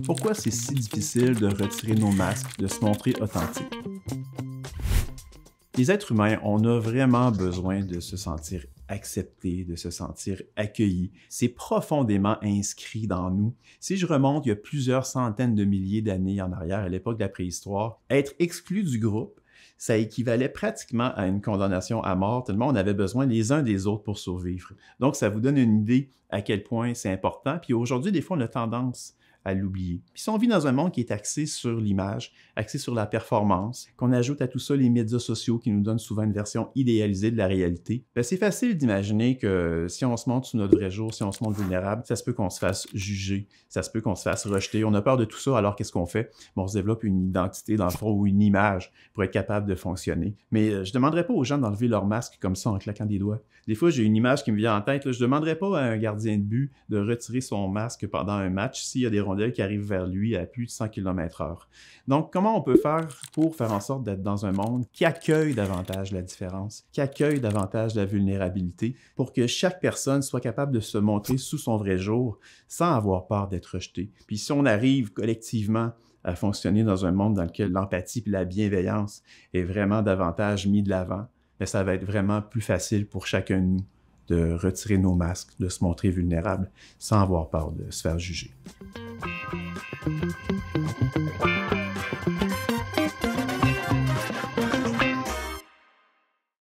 Pourquoi c'est si difficile de retirer nos masques, de se montrer authentique? Les êtres humains, on a vraiment besoin de se sentir acceptés, de se sentir accueillis. C'est profondément inscrit dans nous. Si je remonte il y a plusieurs centaines de milliers d'années en arrière, à l'époque de la préhistoire, être exclu du groupe, ça équivalait pratiquement à une condamnation à mort, tellement on avait besoin les uns des autres pour survivre. Donc, ça vous donne une idée à quel point c'est important. Puis aujourd'hui, des fois, on a tendance à l'oublier. Puis si on vit dans un monde qui est axé sur l'image, axé sur la performance, qu'on ajoute à tout ça les médias sociaux qui nous donnent souvent une version idéalisée de la réalité, bien, c'est facile d'imaginer que si on se montre sous notre vrai jour, si on se montre vulnérable, ça se peut qu'on se fasse juger, ça se peut qu'on se fasse rejeter. On a peur de tout ça, alors qu'est-ce qu'on fait? Bon, on se développe une identité, dans le fond, ou une image pour être capable de fonctionner. Mais je ne demanderais pas aux gens d'enlever leur masque comme ça en claquant des doigts. Des fois, j'ai une image qui me vient en tête. Là, je ne demanderais pas à un gardien de but de retirer son masque pendant un match s'il y a des rondelles qui arrivent vers lui à plus de 100 km/h. Donc, comment on peut faire pour faire en sorte d'être dans un monde qui accueille davantage la différence, qui accueille davantage la vulnérabilité, pour que chaque personne soit capable de se montrer sous son vrai jour sans avoir peur d'être rejeté. Puis si on arrive collectivement à fonctionner dans un monde dans lequel l'empathie et la bienveillance est vraiment davantage mis de l'avant, bien, ça va être vraiment plus facile pour chacun de nous de retirer nos masques, de se montrer vulnérable sans avoir peur de se faire juger.